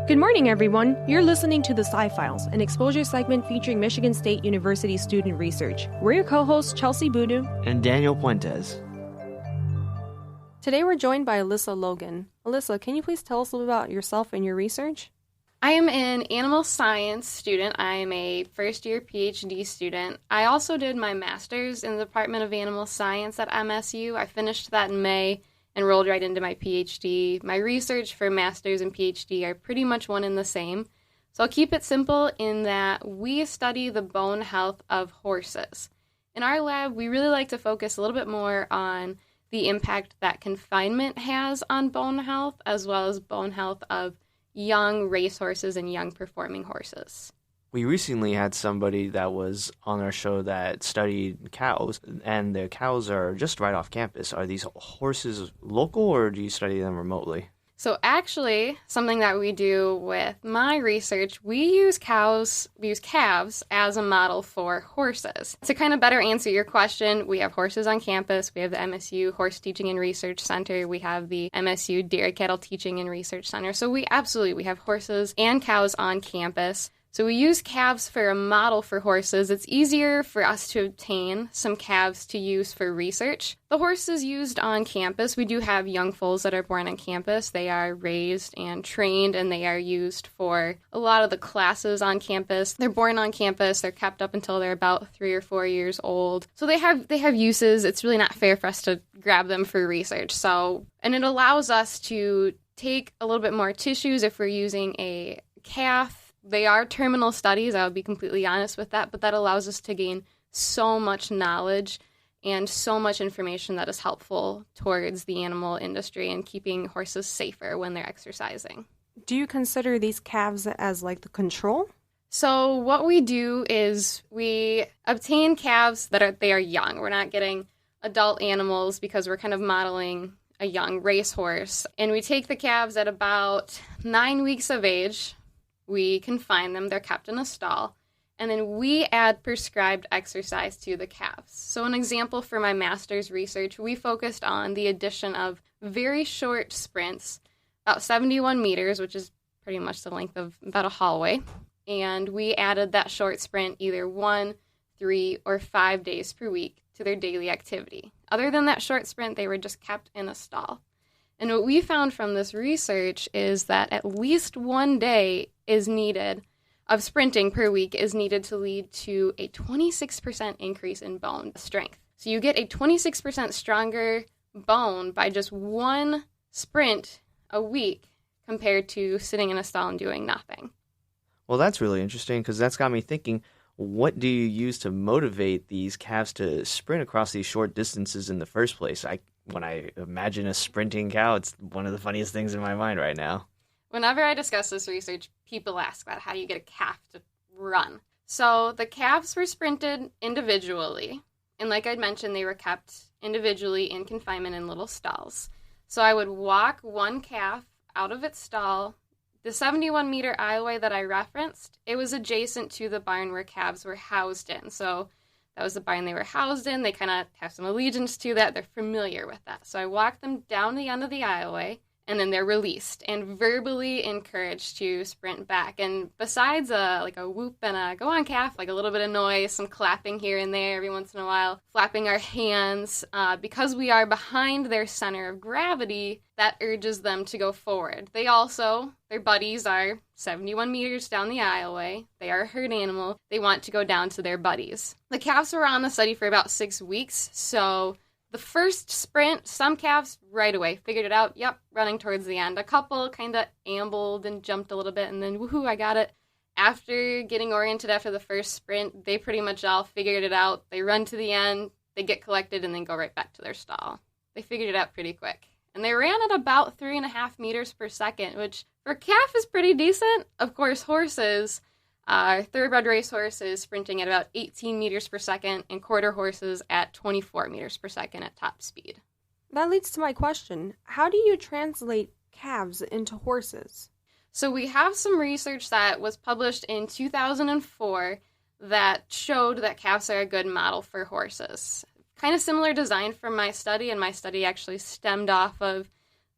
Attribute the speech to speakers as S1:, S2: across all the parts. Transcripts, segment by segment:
S1: Good morning, everyone. You're listening to the Sci-Files, an exposure segment featuring Michigan State University student research. We're your co-hosts, Chelsie
S2: and Daniel Puentes.
S1: Today we're joined by Alyssa Logan. Alyssa, can you please tell us a little about yourself and your research?
S3: I am an animal science student. I am a first-year Ph.D. student. I also did my master's in the Department of Animal Science at MSU. I finished that in May and rolled right into my Ph.D. My research for master's and Ph.D. are pretty much one and the same. So I'll keep it simple in that we study the bone health of horses. In our lab, we really like to focus a little bit more on the impact that confinement has on bone health, as well as bone health of young racehorses and young performing horses.
S2: We recently had somebody that was on our show that studied cows, and the cows are just right off campus. Are these horses local, or do you study them remotely?
S3: So actually, something that we do with my research, we use calves as a model for horses. To kind of better answer your question, we have horses on campus. We have the MSU Horse Teaching and Research Center. We have the MSU Dairy Cattle Teaching and Research Center. So we have horses and cows on campus. So we use calves for a model for horses. It's easier for us to obtain some calves to use for research. The horses used on campus, we do have young foals that are born on campus. They are raised and trained, and they are used for a lot of the classes on campus. They're born on campus. They're kept up until they're about 3 or 4 years old. So they have uses. It's really not fair for us to grab them for research. And it allows us to take a little bit more tissues if we're using a calf. They are terminal studies, I would be completely honest with that, but that allows us to gain so much knowledge and so much information that is helpful towards the animal industry and keeping horses safer when they're exercising.
S1: Do you consider these calves as like the control?
S3: So what we do is we obtain calves they are young. We're not getting adult animals because we're kind of modeling a young racehorse. And we take the calves at about 9 weeks of age. We confine them, they're kept in a stall, and then we add prescribed exercise to the calves. So an example for my master's research, we focused on the addition of very short sprints, about 71 meters, which is pretty much the length of about a hallway, and we added that short sprint either 1, 3, or 5 days per week to their daily activity. Other than that short sprint, they were just kept in a stall. And what we found from this research is that at least 1 day is needed of sprinting per week is needed to lead to a 26% increase in bone strength. So you get a 26% stronger bone by just one sprint a week compared to sitting in a stall and doing nothing.
S2: Well, that's really interesting because that's got me thinking, what do you use to motivate these calves to sprint across these short distances in the first place? When I imagine a sprinting cow, it's one of the funniest things in my mind right now.
S3: Whenever I discuss this research, people ask about how do you get a calf to run. So the calves were sprinted individually. And like I'd mentioned, they were kept individually in confinement in little stalls. So I would walk one calf out of its stall. The 71-meter aisleway that I referenced, it was adjacent to the barn where calves were housed in. So that was the barn they were housed in. They kind of have some allegiance to that. They're familiar with that. So I walk them down the end of the aisleway, and then they're released and verbally encouraged to sprint back. And besides a whoop and a go on calf, like a little bit of noise, some clapping here and there every once in a while, flapping our hands, because we are behind their center of gravity, that urges them to go forward. Their buddies are 71 meters down the aisleway. They are a herd animal. They want to go down to their buddies. The calves were on the study for about 6 weeks, so the first sprint, some calves right away figured it out. Yep, running towards the end. A couple kind of ambled and jumped a little bit, and then woohoo, I got it. After getting oriented after the first sprint, they pretty much all figured it out. They run to the end, they get collected, and then go right back to their stall. They figured it out pretty quick. And they ran at about 3.5 meters per second, which for a calf is pretty decent. Of course, horses, thoroughbred race horses sprinting at about 18 meters per second, and quarter horses at 24 meters per second at top speed.
S1: That leads to my question. How do you translate calves into horses?
S3: So we have some research that was published in 2004 that showed that calves are a good model for horses. Kind of similar design from my study, and my study actually stemmed off of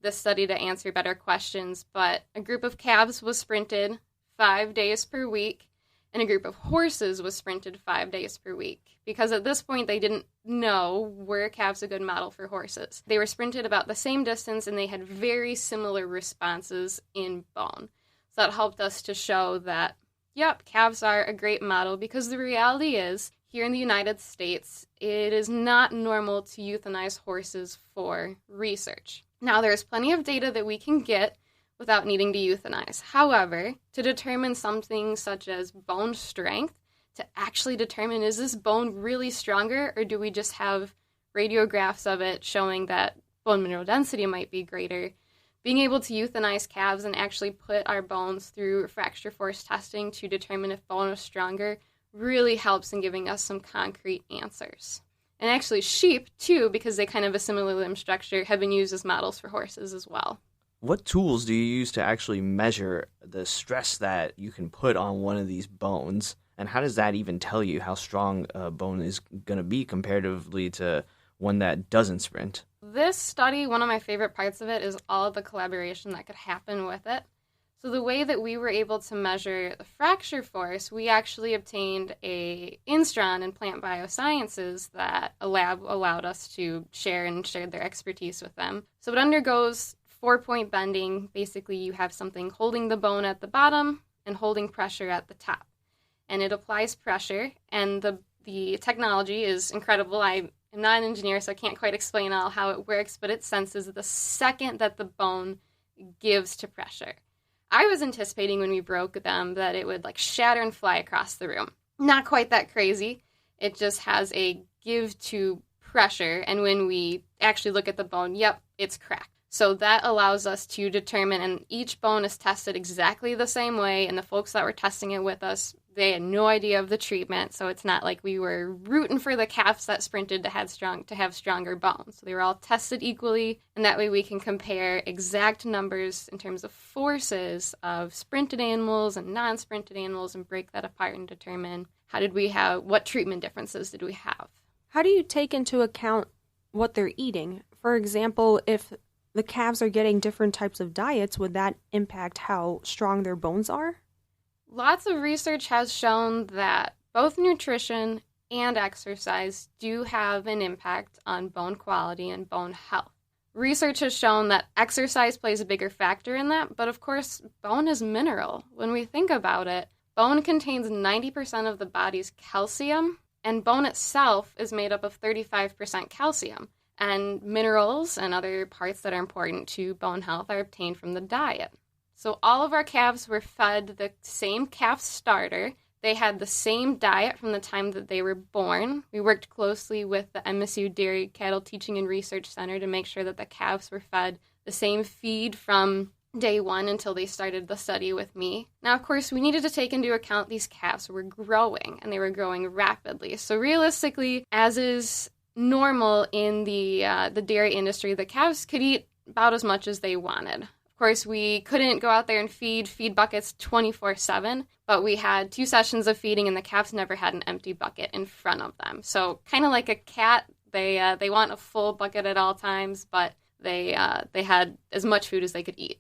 S3: this study to answer better questions, but a group of calves was sprinted 5 days per week, and a group of horses was sprinted 5 days per week. Because at this point, they didn't know were calves a good model for horses. They were sprinted about the same distance, and they had very similar responses in bone. So that helped us to show that, yep, calves are a great model, because the reality is, here in the United States, it is not normal to euthanize horses for research. Now, there's plenty of data that we can get without needing to euthanize. However, to determine something such as bone strength, to actually determine is this bone really stronger, or do we just have radiographs of it showing that bone mineral density might be greater, being able to euthanize calves and actually put our bones through fracture force testing to determine if bone is stronger really helps in giving us some concrete answers. And actually sheep, too, because they kind of have a similar limb structure, have been used as models for horses as well.
S2: What tools do you use to actually measure the stress that you can put on one of these bones? And how does that even tell you how strong a bone is going to be comparatively to one that doesn't sprint?
S3: This study, one of my favorite parts of it is all of the collaboration that could happen with it. So the way that we were able to measure the fracture force, we actually obtained a instron in plant biosciences that a lab allowed us to share and shared their expertise with them. So it undergoes 4-point bending. Basically, you have something holding the bone at the bottom and holding pressure at the top. And it applies pressure, and the technology is incredible. I am not an engineer, so I can't quite explain all how it works, but it senses the second that the bone gives to pressure. I was anticipating when we broke them that it would shatter and fly across the room. Not quite that crazy. It just has a give to pressure, and when we actually look at the bone, yep, it's cracked. So that allows us to determine, and each bone is tested exactly the same way, and the folks that were testing it with us, they had no idea of the treatment, so it's not like we were rooting for the calves that sprinted to have stronger bones. So they were all tested equally, and that way we can compare exact numbers in terms of forces of sprinted animals and non-sprinted animals and break that apart and determine what treatment differences did we have.
S1: How do you take into account what they're eating? For example, if the calves are getting different types of diets, would that impact how strong their bones are?
S3: Lots of research has shown that both nutrition and exercise do have an impact on bone quality and bone health. Research has shown that exercise plays a bigger factor in that, but of course, bone is mineral. When we think about it, bone contains 90% of the body's calcium, and bone itself is made up of 35% calcium. And minerals and other parts that are important to bone health are obtained from the diet. So all of our calves were fed the same calf starter. They had the same diet from the time that they were born. We worked closely with the MSU Dairy Cattle Teaching and Research Center to make sure that the calves were fed the same feed from day one until they started the study with me. Now, of course, we needed to take into account these calves were growing, and they were growing rapidly. So realistically, as is normal in the dairy industry, the calves could eat about as much as they wanted. Of course, we couldn't go out there and feed buckets 24/7, but we had 2 sessions of feeding, and the calves never had an empty bucket in front of them. So kind of like a cat, they want a full bucket at all times, but they had as much food as they could eat.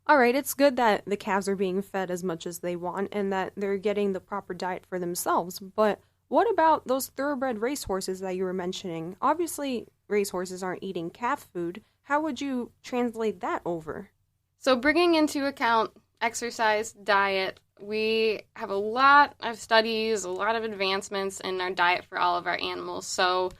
S1: All right, it's good that the calves are being fed as much as they want and that they're getting the proper diet for themselves, but what about those thoroughbred racehorses that you were mentioning? Obviously, racehorses aren't eating calf food. How would you translate that over?
S3: So bringing into account exercise, diet, we have a lot of studies, a lot of advancements in our diet for all of our animals. So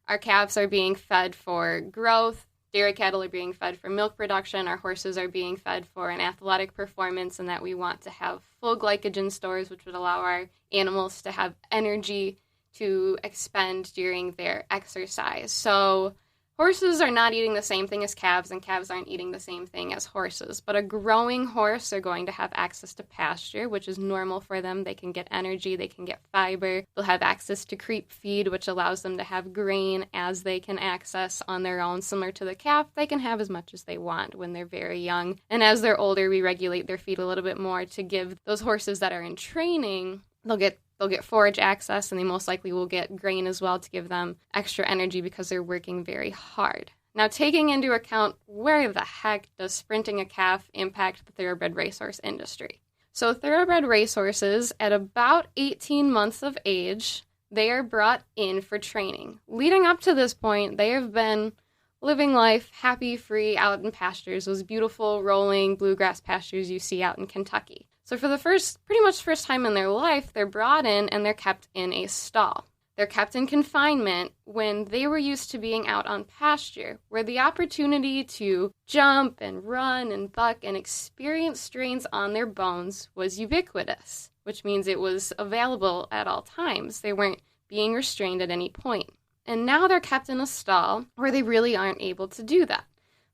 S3: our calves are being fed for growth, dairy cattle are being fed for milk production, our horses are being fed for an athletic performance, and that we want to have full glycogen stores, which would allow our animals to have energy to expend during their exercise. So horses are not eating the same thing as calves, and calves aren't eating the same thing as horses. But a growing horse are going to have access to pasture, which is normal for them. They can get energy, they can get fiber. They'll have access to creep feed, which allows them to have grain as they can access on their own. Similar to the calf, they can have as much as they want when they're very young. And as they're older, we regulate their feed a little bit more to give those horses that are in training, they'll get forage access, and they most likely will get grain as well to give them extra energy because they're working very hard. Now, taking into account where the heck does sprinting a calf impact the thoroughbred racehorse industry? So thoroughbred racehorses at about 18 months of age, they are brought in for training. Leading up to this point, they have been living life happy, free, out in pastures, those beautiful rolling bluegrass pastures you see out in Kentucky. So for the pretty much first time in their life, they're brought in and they're kept in a stall. They're kept in confinement when they were used to being out on pasture, where the opportunity to jump and run and buck and experience strains on their bones was ubiquitous, which means it was available at all times. They weren't being restrained at any point. And now they're kept in a stall where they really aren't able to do that.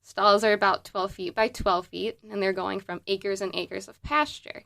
S3: Stalls are about 12 feet by 12 feet, and they're going from acres and acres of pasture.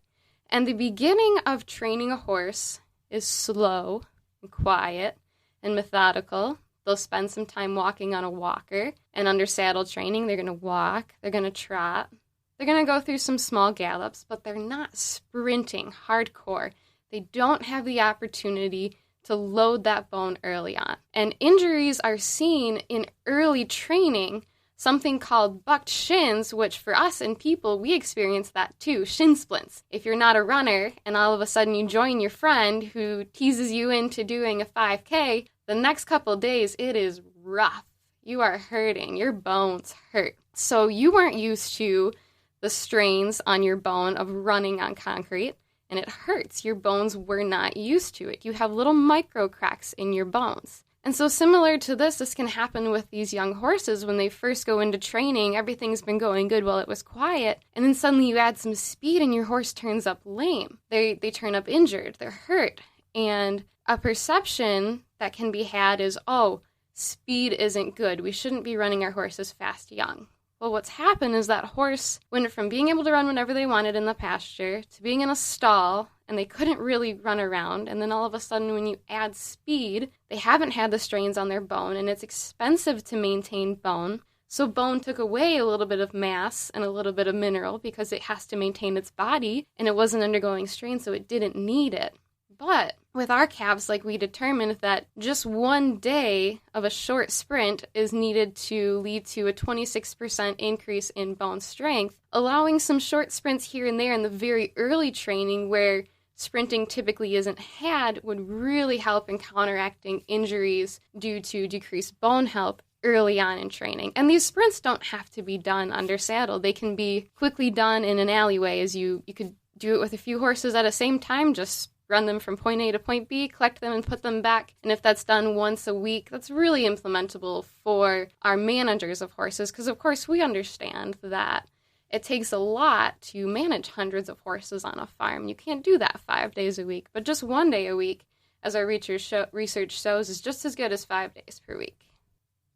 S3: And the beginning of training a horse is slow and quiet and methodical. They'll spend some time walking on a walker, and under saddle training, they're going to walk, they're going to trot, they're going to go through some small gallops, but they're not sprinting hardcore. They don't have the opportunity to load that bone early on. And injuries are seen in early training, something called bucked shins, which for us and people, we experience that too, shin splints. If you're not a runner and all of a sudden you join your friend who teases you into doing a 5K, the next couple days it is rough. You are hurting. Your bones hurt. So you weren't used to the strains on your bone of running on concrete, and it hurts. Your bones were not used to it. You have little micro cracks in your bones. And so similar to this can happen with these young horses when they first go into training. Everything's been going good while it was quiet, and then suddenly you add some speed and your horse turns up lame. They turn up injured. They're hurt. And a perception that can be had is, oh, speed isn't good. We shouldn't be running our horses fast young. Well, what's happened is that horse went from being able to run whenever they wanted in the pasture to being in a stall, and they couldn't really run around. And then all of a sudden, when you add speed, they haven't had the strains on their bone, and it's expensive to maintain bone. So bone took away a little bit of mass and a little bit of mineral because it has to maintain its body, and it wasn't undergoing strain, so it didn't need it. But with our calves, like, we determined that just one day of a short sprint is needed to lead to a 26% increase in bone strength, allowing some short sprints here and there in the very early training where sprinting typically isn't had would really help in counteracting injuries due to decreased bone health early on in training. And these sprints don't have to be done under saddle. They can be quickly done in an alleyway, as you could do it with a few horses at the same time, just run them from point A to point B, collect them and put them back. And if that's done once a week, that's really implementable for our managers of horses, because of course we understand that it takes a lot to manage hundreds of horses on a farm. You can't do that 5 days a week, but just 1 day a week, as our research shows, is just as good as 5 days per week.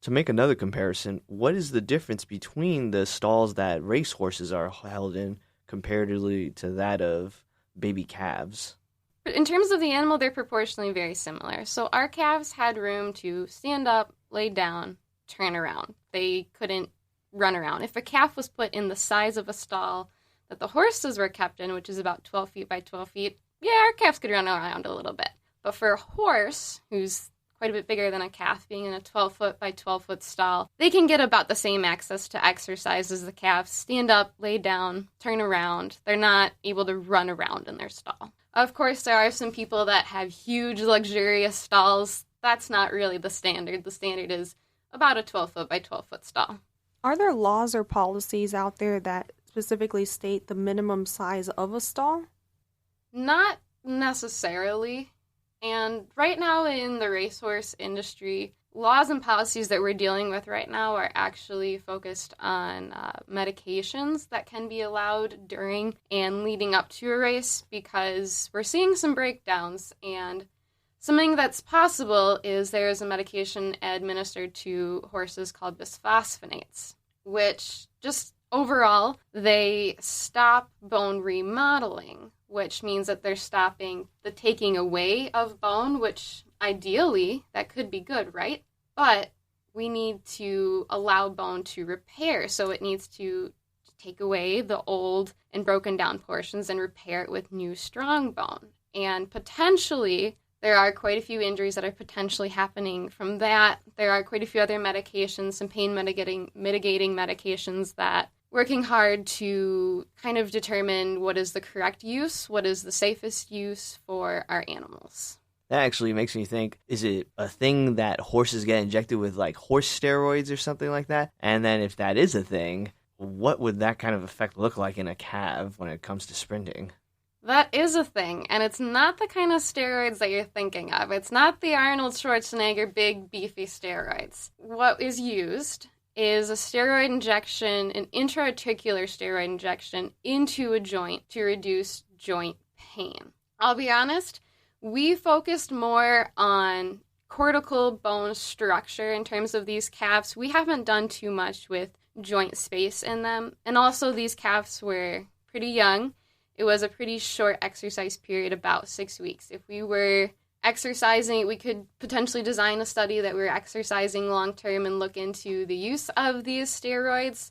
S2: To make another comparison, what is the difference between the stalls that racehorses are held in comparatively to that of baby calves?
S3: In terms of the animal, they're proportionally very similar. So our calves had room to stand up, lay down, turn around. They couldn't run around. If a calf was put in the size of a stall that the horses were kept in, which is about 12 feet by 12 feet, yeah, our calves could run around a little bit. But for a horse, who's quite a bit bigger than a calf, being in a 12-foot by 12-foot stall, they can get about the same access to exercise as the calves. Stand up, lay down, turn around. They're not able to run around in their stall. Of course, there are some people that have huge, luxurious stalls. That's not really the standard. The standard is about a 12-foot by 12-foot stall.
S1: Are there laws or policies out there that specifically state the minimum size of a stall?
S3: Not necessarily. And right now in the racehorse industry, laws and policies that we're dealing with right now are actually focused on medications that can be allowed during and leading up to a race, because we're seeing some breakdowns. And something that's possible is there's a medication administered to horses called bisphosphonates, which just overall, they stop bone remodeling, which means that they're stopping the taking away of bone, which ideally that could be good, right? But we need to allow bone to repair, so it needs to take away the old and broken down portions and repair it with new strong bone. And potentially There are quite a few injuries that are potentially happening from that. There are quite a few other medications, some pain mitigating medications that working hard to kind of determine what is the correct use, what is the safest use for our animals.
S2: That actually makes me think, is it a thing that horses get injected with, like horse steroids or something like that? And then if that is a thing, what would that kind of effect look like in a calf when it comes to sprinting?
S3: That is a thing, and it's not the kind of steroids that you're thinking of. It's not the Arnold Schwarzenegger big beefy steroids. What is used is a steroid injection, an intra-articular steroid injection into a joint to reduce joint pain. I'll be honest, we focused more on cortical bone structure in terms of these calves. We haven't done too much with joint space in them, and also these calves were pretty young. It was a pretty short exercise period, about 6 weeks. If we were exercising, we could potentially design a study that we're exercising long-term and look into the use of these steroids.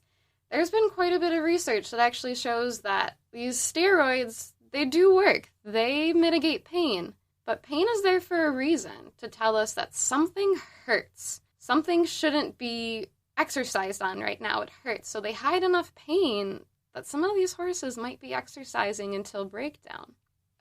S3: There's been quite a bit of research that actually shows that these steroids, they do work. They mitigate pain. But pain is there for a reason, to tell us that something hurts. Something shouldn't be exercised on right now. It hurts. So they hide enough pain that some of these horses might be exercising until breakdown.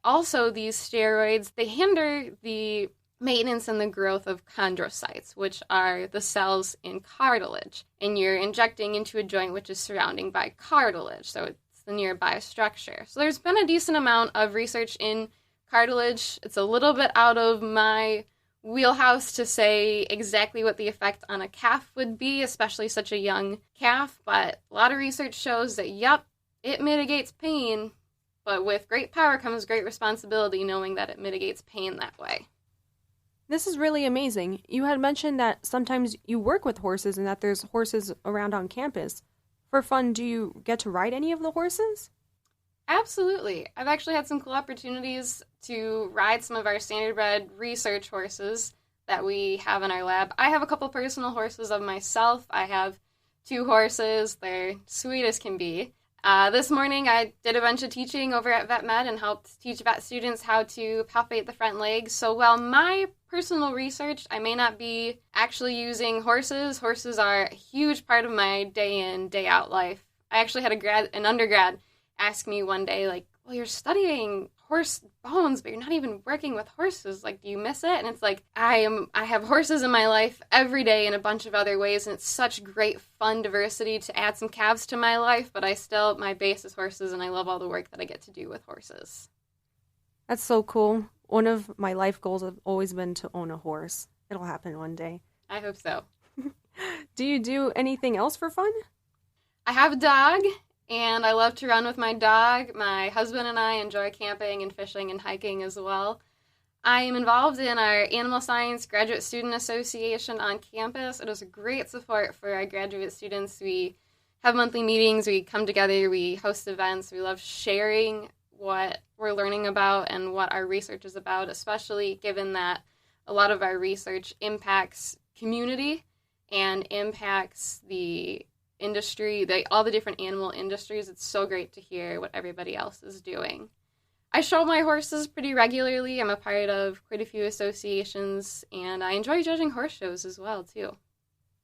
S3: Also, these steroids, they hinder the maintenance and the growth of chondrocytes, which are the cells in cartilage. And you're injecting into a joint which is surrounding by cartilage, so it's the nearby structure. So there's been a decent amount of research in cartilage. It's a little bit out of my wheelhouse to say exactly what the effect on a calf would be, especially such a young calf, but a lot of research shows that, yep, it mitigates pain, but with great power comes great responsibility, knowing that it mitigates pain that way.
S1: This is really amazing. You had mentioned that sometimes you work with horses and that there's horses around on campus. For fun, do you get to ride any of the horses?
S3: Absolutely. I've actually had some cool opportunities to ride some of our standardbred research horses that we have in our lab. I have a couple personal horses of myself. I have 2 horses. They're sweet as can be. This morning I did a bunch of teaching over at Vet Med and helped teach vet students how to palpate the front legs. So while my personal research, I may not be actually using horses. Horses are a huge part of my day in, day out life. I actually had an undergrad ask me one day, like, well, you're studying horse bones, but you're not even working with horses. Like, do you miss it? And it's like, I have horses in my life every day in a bunch of other ways, and it's such great fun diversity to add some calves to my life, but my base is horses, and I love all the work that I get to do with horses.
S1: That's so cool. One of my life goals have always been to own a horse. It'll happen one day.
S3: I hope so.
S1: Do you do anything else for fun?
S3: I have a dog, and I love to run with my dog. My husband and I enjoy camping and fishing and hiking as well. I am involved in our Animal Science Graduate Student Association on campus. It is a great support for our graduate students. We have monthly meetings, we come together, we host events. We love sharing what we're learning about and what our research is about, especially given that a lot of our research impacts community and impacts the industry, all the different animal industries. It's so great to hear what everybody else is doing. I show my horses pretty regularly. I'm a part of quite a few associations, and I enjoy judging horse shows as well, too.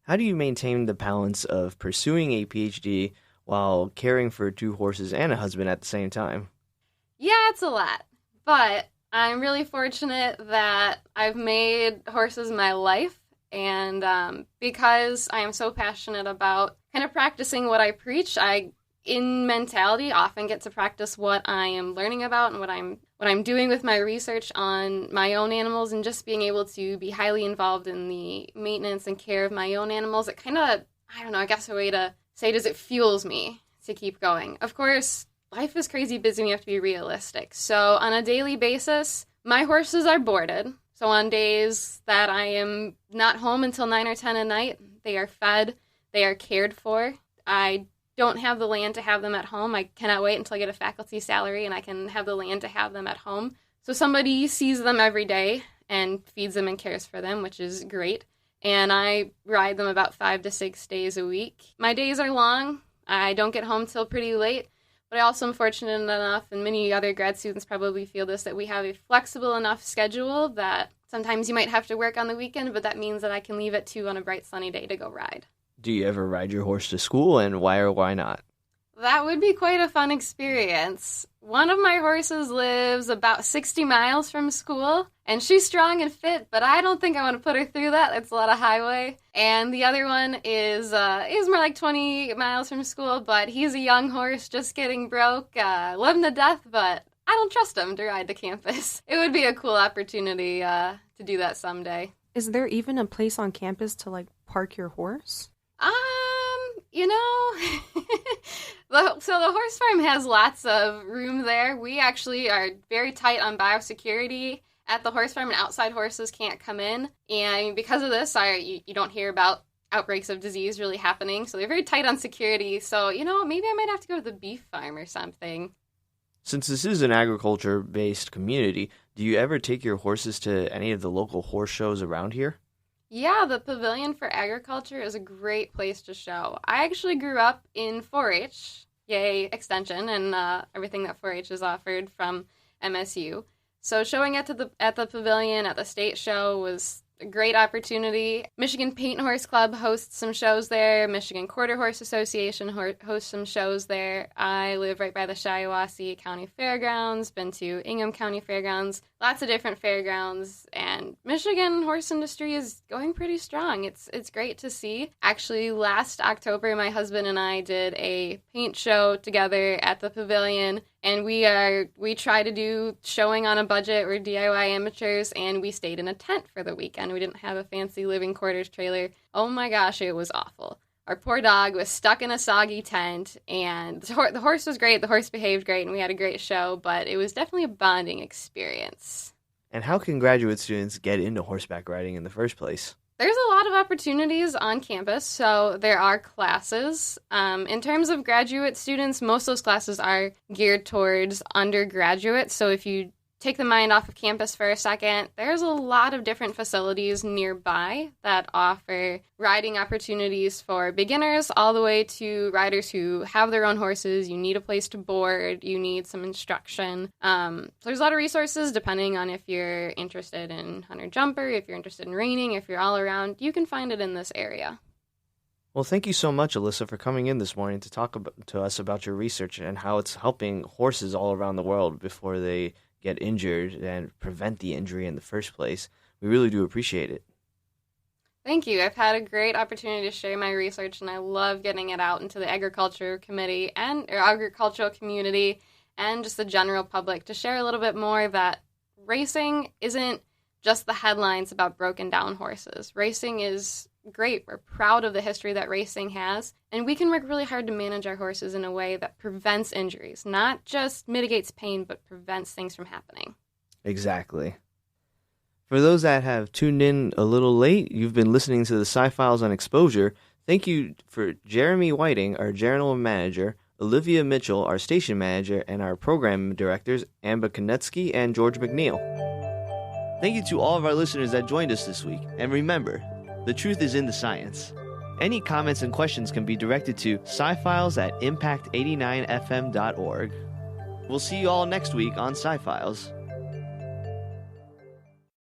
S2: How do you maintain the balance of pursuing a Ph.D. while caring for 2 horses and a husband at the same time?
S3: Yeah, it's a lot, but I'm really fortunate that I've made horses my life, and because I am so passionate about kind of practicing what I preach, I, in mentality, often get to practice what I am learning about and what I'm doing with my research on my own animals, and just being able to be highly involved in the maintenance and care of my own animals. It kind of, I don't know, I guess a way to say it is it fuels me to keep going. Of course, life is crazy busy and we have to be realistic. So on a daily basis, my horses are boarded. So on days that I am not home until 9 or 10 at night, they are fed, they are cared for. I don't have the land to have them at home. I cannot wait until I get a faculty salary and I can have the land to have them at home. So somebody sees them every day and feeds them and cares for them, which is great. And I ride them about 5 to 6 days a week. My days are long. I don't get home till pretty late, But I also am fortunate enough, and many other grad students probably feel this, that we have a flexible enough schedule that sometimes you might have to work on the weekend, but that means that I can leave at 2 on a bright sunny day to go ride.
S2: Do you ever ride your horse to school, and why or why not?
S3: That would be quite a fun experience. One of my horses lives about 60 miles from school, and she's strong and fit, but I don't think I want to put her through that. It's a lot of highway. And the other one is more like 20 miles from school, but he's a young horse just getting broke. Love him to death, but I don't trust him to ride to campus. It would be a cool opportunity to do that someday.
S1: Is there even a place on campus to, like, park your horse?
S3: You know, so the horse farm has lots of room there. We actually are very tight on biosecurity at the horse farm, and outside horses can't come in. And because of this, you don't hear about outbreaks of disease really happening. So they're very tight on security. So, you know, maybe I might have to go to the beef farm or something.
S2: Since this is an agriculture-based community, do you ever take your horses to any of the local horse shows around here?
S3: Yeah, the Pavilion for Agriculture is a great place to show. I actually grew up in 4-H, yay, extension, and everything that 4-H has offered from MSU. So showing at the Pavilion at the state show was a great opportunity. Michigan Paint Horse Club hosts some shows there. Michigan Quarter Horse Association hosts some shows there. I live right by the Shiawassee County Fairgrounds, been to Ingham County Fairgrounds, lots of different fairgrounds, and Michigan horse industry is going pretty strong. It's great to see. Actually, last October, my husband and I did a paint show together at the Pavilion, and we try to do showing on a budget. We're DIY amateurs, and we stayed in a tent for the weekend. We didn't have a fancy living quarters trailer. Oh my gosh, it was awful. Our poor dog was stuck in a soggy tent, and the horse was great. The horse behaved great, and we had a great show, but it was definitely a bonding experience.
S2: And how can graduate students get into horseback riding in the first place?
S3: There's a lot of opportunities on campus, so there are classes. In terms of graduate students, most of those classes are geared towards undergraduates, so if you take the mind off of campus for a second, there's a lot of different facilities nearby that offer riding opportunities for beginners all the way to riders who have their own horses. You need a place to board, you need some instruction. So there's a lot of resources depending on if you're interested in hunter jumper, if you're interested in reining, if you're all around, you can find it in this area.
S2: Well, thank you so much, Alyssa, for coming in this morning to talk to us about your research and how it's helping horses all around the world before they get injured and prevent the injury in the first place. We really do appreciate it.
S3: Thank you. I've had a great opportunity to share my research, and I love getting it out into the agriculture committee or agricultural community and just the general public to share a little bit more that racing isn't just the headlines about broken down horses. Racing is great. We're proud of the history that racing has, and we can work really hard to manage our horses in a way that prevents injuries, not just mitigates pain, but prevents things from happening.
S2: Exactly. For those that have tuned in a little late, you've been listening to the Sci-Files on Exposure. Thank you for Jeremy Whiting, our general manager, Olivia Mitchell, our station manager, and our program directors, Amba Konetsky and George McNeil. Thank you to all of our listeners that joined us this week. And remember, the truth is in the science. Any comments and questions can be directed to scifiles@impact89fm.org. We'll see you all next week on Sci-Files.